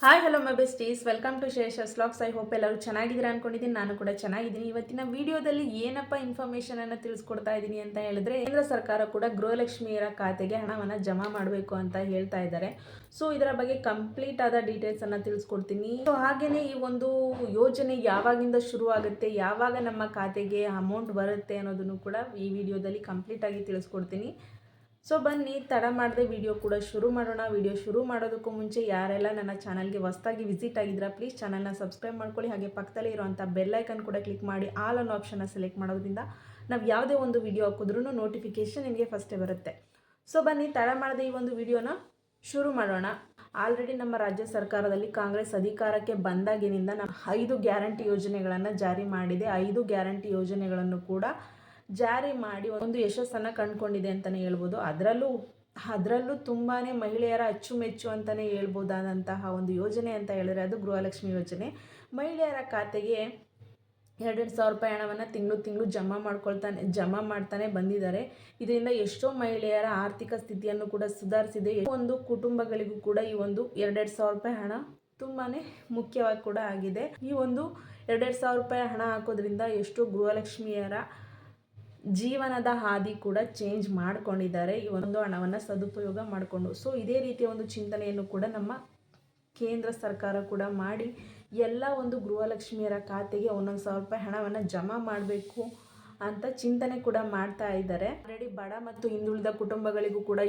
Hi hello my besties, welcome to Shesha's vlogs. I hope ಎಲ್ಲರೂ ಚೆನ್ನಾಗಿದ್ದೀರಾ ಅನ್ಕೊಂಡಿದ್ದೀನಿ. ನಾನು ಕೂಡ ಚೆನ್ನಾಗಿದ್ದೀನಿ. ಇವತ್ತಿನ ವಿಡಿಯೋದಲ್ಲಿ ಏನಪ್ಪ ಇನ್ಫಾರ್ಮೇಷನ್ ಅನ್ನು ತಿಳಿಸ್ಕೊಡ್ತಾ ಇದ್ದೀನಿ ಅಂತ ಹೇಳಿದ್ರೆ, ಕೇಂದ್ರ ಸರ್ಕಾರ ಕೂಡ ಗೃಹಲಕ್ಷ್ಮಿಯರ ಖಾತೆಗೆ ಹಣವನ್ನು ಜಮಾ ಮಾಡಬೇಕು ಅಂತ ಹೇಳ್ತಾ ಇದ್ದಾರೆ. ಸೊ ಇದರ ಬಗ್ಗೆ ಕಂಪ್ಲೀಟ್ ಆದ ಡೀಟೇಲ್ಸ್ ಅನ್ನು ತಿಳಿಸ್ಕೊಡ್ತೀನಿ. ಸೊ ಹಾಗೇನೆ ಈ ಒಂದು ಯೋಜನೆ ಯಾವಾಗಿಂದ ಶುರು ಆಗುತ್ತೆ, ಯಾವಾಗ ನಮ್ಮ ಖಾತೆಗೆ ಅಮೌಂಟ್ ಬರುತ್ತೆ ಅನ್ನೋದನ್ನು ಕೂಡ ಈ ವಿಡಿಯೋದಲ್ಲಿ ಕಂಪ್ಲೀಟ್ ಆಗಿ ತಿಳಿಸ್ಕೊಡ್ತೀನಿ. ಸೊ ಬನ್ನಿ ತಡ ಮಾಡದೆ ವಿಡಿಯೋ ಕೂಡ ಶುರು ಮಾಡೋಣ. ವಿಡಿಯೋ ಶುರು ಮಾಡೋದಕ್ಕೂ ಮುಂಚೆ ಯಾರೆಲ್ಲ ನನ್ನ ಚಾನಲ್ಗೆ ಹೊಸದಾಗಿ ವಿಸಿಟ್ ಆಗಿದ್ದೀರಾ, ಪ್ಲೀಸ್ ಚಾನಲ್ನ ಸಬ್ಸ್ಕ್ರೈಬ್ ಮಾಡ್ಕೊಳ್ಳಿ. ಹಾಗೆ ಪಕ್ಕದಲ್ಲೇ ಇರುವಂಥ ಬೆಲ್ಲೈಕನ್ ಕೂಡ ಕ್ಲಿಕ್ ಮಾಡಿ ಆಲ್ ಅನ್ನೋ ಆಪ್ಷನ್ನ ಸೆಲೆಕ್ಟ್ ಮಾಡೋದ್ರಿಂದ ನಾವು ಯಾವುದೇ ಒಂದು ವಿಡಿಯೋ ಹಾಕಿದ್ರೂ ನೋಟಿಫಿಕೇಷನ್ ನಿಮಗೆ ಫಸ್ಟೇ ಬರುತ್ತೆ. ಸೊ ಬನ್ನಿ ತಡ ಮಾಡದೆ ಈ ಒಂದು ವಿಡಿಯೋನ ಶುರು ಮಾಡೋಣ. ಆಲ್ರೆಡಿ ನಮ್ಮ ರಾಜ್ಯ ಸರ್ಕಾರದಲ್ಲಿ ಕಾಂಗ್ರೆಸ್ ಅಧಿಕಾರಕ್ಕೆ ಬಂದಾಗಿನಿಂದ 5 ಗ್ಯಾರಂಟಿ ಯೋಜನೆಗಳನ್ನು ಜಾರಿ ಮಾಡಿದೆ. 5 ಗ್ಯಾರಂಟಿ ಯೋಜನೆಗಳನ್ನು ಕೂಡ ಜಾರಿ ಮಾಡಿ ಒಂದು ಯಶಸ್ಸನ್ನು ಕಂಡುಕೊಂಡಿದೆ ಅಂತಲೇ ಹೇಳ್ಬೋದು. ಅದರಲ್ಲೂ ತುಂಬಾ ಮಹಿಳೆಯರ ಅಚ್ಚುಮೆಚ್ಚು ಅಂತಲೇ ಹೇಳ್ಬೋದಾದಂತಹ ಒಂದು ಯೋಜನೆ ಅಂತ ಹೇಳಿದ್ರೆ ಅದು ಗೃಹಲಕ್ಷ್ಮಿ ಯೋಜನೆ. ಮಹಿಳೆಯರ ಖಾತೆಗೆ 2,000 ರೂಪಾಯಿ ಹಣವನ್ನು ತಿಂಗಳು ಜಮಾ ಮಾಡ್ತಾನೆ ಬಂದಿದ್ದಾರೆ. ಇದರಿಂದ ಎಷ್ಟೋ ಮಹಿಳೆಯರ ಆರ್ಥಿಕ ಸ್ಥಿತಿಯನ್ನು ಕೂಡ ಸುಧಾರಿಸಿದೆ. ಒಂದು ಕುಟುಂಬಗಳಿಗೂ ಕೂಡ ಈ ಒಂದು 2,000 ರೂಪಾಯಿ ಹಣ ತುಂಬಾ ಮುಖ್ಯವಾಗಿ ಕೂಡ ಆಗಿದೆ. ಈ ಒಂದು 2,000 ರೂಪಾಯಿ ಹಣ ಹಾಕೋದ್ರಿಂದ ಎಷ್ಟೋ ಗೃಹಲಕ್ಷ್ಮಿಯರ ಜೀವನದ ಹಾದಿ ಕೂಡ ಚೇಂಜ್ ಮಾಡ್ಕೊಂಡಿದ್ದಾರೆ ಈ ಒಂದು ಹಣವನ್ನು ಸದುಪಯೋಗ ಮಾಡಿಕೊಂಡು. ಸೊ ಇದೇ ರೀತಿಯ ಒಂದು ಚಿಂತನೆಯನ್ನು ಕೂಡ ನಮ್ಮ ಕೇಂದ್ರ ಸರ್ಕಾರ ಕೂಡ ಮಾಡಿ ಎಲ್ಲ ಒಂದು ಗೃಹಲಕ್ಷ್ಮಿಯರ ಖಾತೆಗೆ 1,000 ರೂಪಾಯಿ ಹಣವನ್ನು ಜಮಾ ಮಾಡಬೇಕು ಅಂತ ಚಿಂತನೆ ಕೂಡ ಮಾಡ್ತಾ ಇದ್ದಾರೆ. ಆಲ್ರೆಡಿ ಬಡ ಮತ್ತು ಹಿಂದುಳಿದ ಕುಟುಂಬಗಳಿಗೂ ಕೂಡ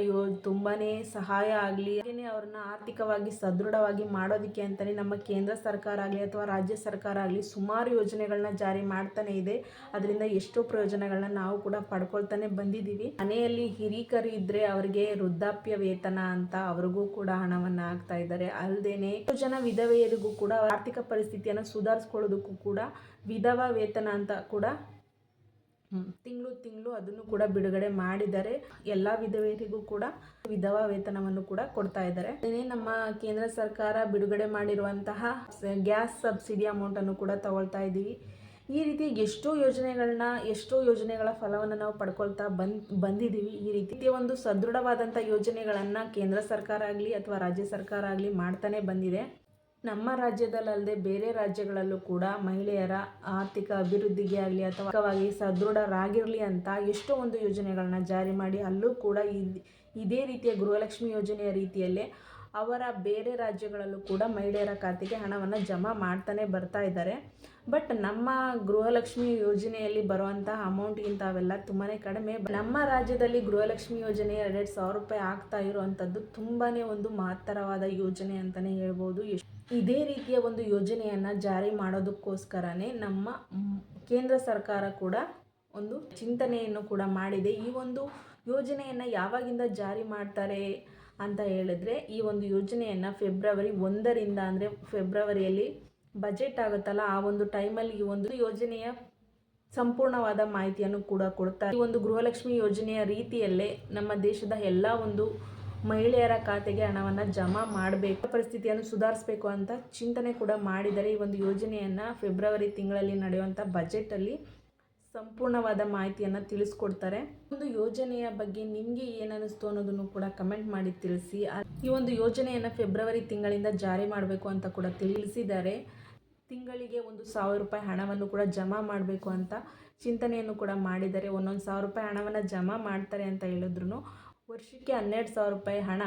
ತುಂಬಾ ಸಹಾಯ ಆಗಲಿ, ಅವ್ರನ್ನ ಆರ್ಥಿಕವಾಗಿ ಸದೃಢವಾಗಿ ಮಾಡೋದಕ್ಕೆ ಅಂತಲೇ ನಮ್ಮ ಕೇಂದ್ರ ಸರ್ಕಾರ ಆಗಲಿ ಅಥವಾ ರಾಜ್ಯ ಸರ್ಕಾರ ಆಗಲಿ ಸುಮಾರು ಯೋಜನೆಗಳನ್ನ ಜಾರಿ ಮಾಡ್ತಾನೆ ಇದೆ. ಅದರಿಂದ ಎಷ್ಟೋ ಪ್ರಯೋಜನಗಳನ್ನ ನಾವು ಕೂಡ ಪಡ್ಕೊಳ್ತಾನೆ ಬಂದಿದ್ದೀವಿ. ಮನೆಯಲ್ಲಿ ಹಿರಿಕರು ಇದ್ದರೆ ಅವರಿಗೆ ವೃದ್ಧಾಪ್ಯ ವೇತನ ಅಂತ ಅವ್ರಿಗೂ ಕೂಡ ಹಣವನ್ನು ಹಾಕ್ತಾ ಇದ್ದಾರೆ. ಅಲ್ಲದೇನೆ ಜನ ವಿಧವೆಯರಿಗೂ ಕೂಡ ಆರ್ಥಿಕ ಪರಿಸ್ಥಿತಿಯನ್ನು ಸುಧಾರಿಸ್ಕೊಳ್ಳೋದಕ್ಕೂ ಕೂಡ ವಿಧವಾ ವೇತನ ಅಂತ ಕೂಡ ತಿಂಗಳು ಅದನ್ನು ಕೂಡ ಬಿಡುಗಡೆ ಮಾಡಿದ್ದಾರೆ. ಎಲ್ಲ ವಿಧವೆಯರಿಗೂ ಕೂಡ ವಿಧವಾ ವೇತನವನ್ನು ಕೂಡ ಕೊಡ್ತಾ ಇದ್ದಾರೆ. ನಮ್ಮ ಕೇಂದ್ರ ಸರ್ಕಾರ ಬಿಡುಗಡೆ ಮಾಡಿರುವಂತಹ ಗ್ಯಾಸ್ ಸಬ್ಸಿಡಿ ಅಮೌಂಟನ್ನು ಕೂಡ ತಗೊಳ್ತಾ ಇದ್ದೀವಿ. ಈ ರೀತಿ ಎಷ್ಟೋ ಯೋಜನೆಗಳ ಫಲವನ್ನು ನಾವು ಪಡ್ಕೊಳ್ತಾ ಬಂದಿದ್ದೀವಿ. ಈ ರೀತಿ ಒಂದು ಸದೃಢವಾದಂಥ ಯೋಜನೆಗಳನ್ನು ಕೇಂದ್ರ ಸರ್ಕಾರ ಆಗಲಿ ಅಥವಾ ರಾಜ್ಯ ಸರ್ಕಾರ ಆಗಲಿ ಮಾಡ್ತಾನೆ ಬಂದಿದೆ. ನಮ್ಮ ರಾಜ್ಯದಲ್ಲದೆ ಬೇರೆ ರಾಜ್ಯಗಳಲ್ಲೂ ಕೂಡ ಮಹಿಳೆಯರ ಆರ್ಥಿಕ ಅಭಿವೃದ್ಧಿಗೆ ಆಗಲಿ ಅಥವಾ ಸದೃಢರಾಗಿರಲಿ ಅಂತ ಎಷ್ಟೋ ಒಂದು ಯೋಜನೆಗಳನ್ನ ಜಾರಿ ಮಾಡಿ ಅಲ್ಲೂ ಕೂಡ ಇದೇ ರೀತಿಯ ಗೃಹಲಕ್ಷ್ಮಿ ಯೋಜನೆಯ ರೀತಿಯಲ್ಲೇ ಅವರ ಬೇರೆ ರಾಜ್ಯಗಳಲ್ಲೂ ಕೂಡ ಮಹಿಳೆಯರ ಖಾತೆಗೆ ಹಣವನ್ನು ಜಮಾ ಮಾಡ್ತಾನೆ ಬರ್ತಾ ಇದ್ದಾರೆ. ಬಟ್ ನಮ್ಮ ಗೃಹಲಕ್ಷ್ಮಿ ಯೋಜನೆಯಲ್ಲಿ ಬರುವಂತಹ ಅಮೌಂಟ್ಗಿಂತ ಅವೆಲ್ಲ ತುಂಬಾ ಕಡಿಮೆ. ನಮ್ಮ ರಾಜ್ಯದಲ್ಲಿ ಗೃಹಲಕ್ಷ್ಮಿ ಯೋಜನೆ 2,000 ರೂಪಾಯಿ ಆಗ್ತಾ ಇರುವಂಥದ್ದು ತುಂಬಾ ಒಂದು ಮಹತ್ತರವಾದ ಯೋಜನೆ ಅಂತಲೇ ಹೇಳ್ಬೋದು. ಇದೇ ರೀತಿಯ ಒಂದು ಯೋಜನೆಯನ್ನು ಜಾರಿ ಮಾಡೋದಕ್ಕೋಸ್ಕರನೇ ನಮ್ಮ ಕೇಂದ್ರ ಸರ್ಕಾರ ಕೂಡ ಒಂದು ಚಿಂತನೆಯನ್ನು ಕೂಡ ಮಾಡಿದೆ. ಈ ಒಂದು ಯೋಜನೆಯನ್ನು ಯಾವಾಗಿಂದ ಜಾರಿ ಮಾಡ್ತಾರೆ ಅಂತ ಹೇಳಿದ್ರೆ, ಈ ಒಂದು ಯೋಜನೆಯನ್ನು ಫೆಬ್ರವರಿ 1ರಿಂದ ಅಂದರೆ ಫೆಬ್ರವರಿಯಲ್ಲಿ ಬಜೆಟ್ ಆಗುತ್ತಲ್ಲ ಆ ಒಂದು ಟೈಮಲ್ಲಿ ಈ ಒಂದು ಯೋಜನೆಯ ಸಂಪೂರ್ಣವಾದ ಮಾಹಿತಿಯನ್ನು ಕೂಡ ಕೊಡ್ತಾರೆ. ಈ ಒಂದು ಗೃಹಲಕ್ಷ್ಮಿ ಯೋಜನೆಯ ರೀತಿಯಲ್ಲೇ ನಮ್ಮ ದೇಶದ ಎಲ್ಲ ಒಂದು ಮಹಿಳೆಯರ ಖಾತೆಗೆ ಹಣವನ್ನು ಜಮಾ ಮಾಡಬೇಕು, ಪರಿಸ್ಥಿತಿಯನ್ನು ಸುಧಾರಿಸಬೇಕು ಅಂತ ಚಿಂತನೆ ಕೂಡ ಮಾಡಿದರೆ ಈ ಒಂದು ಯೋಜನೆಯನ್ನು ಫೆಬ್ರವರಿ ತಿಂಗಳಲ್ಲಿ ನಡೆಯುವಂಥ ಬಜೆಟಲ್ಲಿ ಸಂಪೂರ್ಣವಾದ ಮಾಹಿತಿಯನ್ನು ತಿಳಿಸ್ಕೊಡ್ತಾರೆ. ಒಂದು ಯೋಜನೆಯ ಬಗ್ಗೆ ನಿಮಗೆ ಏನನ್ನಿಸ್ತು ಅನ್ನೋದನ್ನು ಕೂಡ ಕಮೆಂಟ್ ಮಾಡಿ ತಿಳಿಸಿ. ಈ ಒಂದು ಯೋಜನೆಯನ್ನು ಫೆಬ್ರವರಿ ತಿಂಗಳಿಂದ ಜಾರಿ ಮಾಡಬೇಕು ಅಂತ ಕೂಡ ತಿಳಿಸಿದ್ದಾರೆ. ತಿಂಗಳಿಗೆ 1,000 ರೂಪಾಯಿ ಹಣವನ್ನು ಕೂಡ ಜಮಾ ಮಾಡಬೇಕು ಅಂತ ಚಿಂತನೆಯನ್ನು ಕೂಡ ಮಾಡಿದ್ದಾರೆ. 1,000 ರೂಪಾಯಿ ಹಣವನ್ನು ಜಮಾ ಮಾಡ್ತಾರೆ ಅಂತ ಹೇಳಿದ್ರು ವರ್ಷಕ್ಕೆ 12,000 ರೂಪಾಯಿ ಹಣ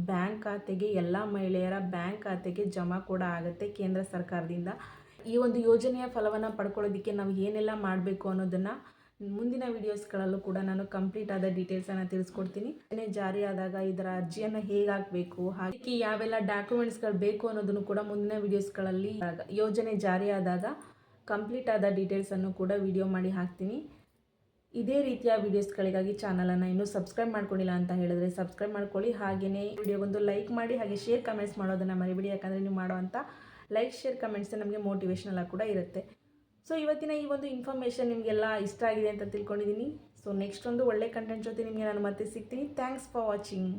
ಬ್ಯಾಂಕ್ ಖಾತೆಗೆ, ಎಲ್ಲ ಮಹಿಳೆಯರ ಬ್ಯಾಂಕ್ ಖಾತೆಗೆ ಜಮಾ ಕೂಡ ಆಗುತ್ತೆ ಕೇಂದ್ರ ಸರ್ಕಾರದಿಂದ. ಈ ಒಂದು ಯೋಜನೆಯ ಫಲವನ್ನು ಪಡ್ಕೊಳ್ಳೋದಕ್ಕೆ ನಾವು ಏನೆಲ್ಲ ಮಾಡಬೇಕು ಅನ್ನೋದನ್ನು ಮುಂದಿನ ವೀಡಿಯೋಸ್ಗಳಲ್ಲೂ ಕೂಡ ನಾನು ಕಂಪ್ಲೀಟ್ ಆದ ಡೀಟೇಲ್ಸನ್ನು ತಿಳಿಸ್ಕೊಡ್ತೀನಿ. ಯೋಜನೆ ಜಾರಿ ಆದಾಗ ಇದರ ಅರ್ಜಿಯನ್ನು ಹೇಗೆ ಹಾಕಬೇಕು, ಹಾಗೆ ಯಾವೆಲ್ಲ ಡಾಕ್ಯುಮೆಂಟ್ಸ್ಗಳು ಬೇಕು ಅನ್ನೋದನ್ನು ಕೂಡ ಮುಂದಿನ ವೀಡಿಯೋಸ್ಗಳಲ್ಲಿ ಯೋಜನೆ ಜಾರಿ ಆದಾಗ ಕಂಪ್ಲೀಟ್ ಆದ ಡೀಟೇಲ್ಸನ್ನು ಕೂಡ ವಿಡಿಯೋ ಮಾಡಿ ಹಾಕ್ತೀನಿ. ಇದೇ ರೀತಿಯ ವೀಡಿಯೋಸ್ಗಳಿಗಾಗಿ ಚಾನಲನ್ನು ಇನ್ನೂ ಸಬ್ಸ್ಕ್ರೈಬ್ ಮಾಡ್ಕೊಂಡಿಲ್ಲ ಅಂತ ಹೇಳಿದ್ರೆ ಸಬ್ಸ್ಕ್ರೈಬ್ ಮಾಡ್ಕೊಳ್ಳಿ. ಹಾಗೆಯೇ ವಿಡಿಯೋಗೊಂದು ಲೈಕ್ ಮಾಡಿ, ಹಾಗೆ ಶೇರ್ ಕಮೆಂಟ್ಸ್ ಮಾಡೋದನ್ನು ಮರಿಬೇಡಿ. ಯಾಕಂದರೆ ನೀವು ಮಾಡುವಂಥ ಲೈಕ್ ಶೇರ್ ಕಮೆಂಟ್ಸ್ ನಮಗೆ ಮೋಟಿವೇಶನಲ್ ಕೂಡ ಇರುತ್ತೆ. ಸೊ ಇವತ್ತಿನ ಈ ಒಂದು ಇನ್ಫಾರ್ಮೇಷನ್ ನಿಮಗೆಲ್ಲ ಇಷ್ಟ ಆಗಿದೆ ಅಂತ ತಿಳ್ಕೊಂಡಿದ್ದೀನಿ. ಸೊ ನೆಕ್ಸ್ಟ್ ಒಂದು ಒಳ್ಳೆ ಕಂಟೆಂಟ್ ಜೊತೆ ನಿಮಗೆ ನಾನು ಮತ್ತೆ ಸಿಗ್ತೀನಿ. Thanks for watching.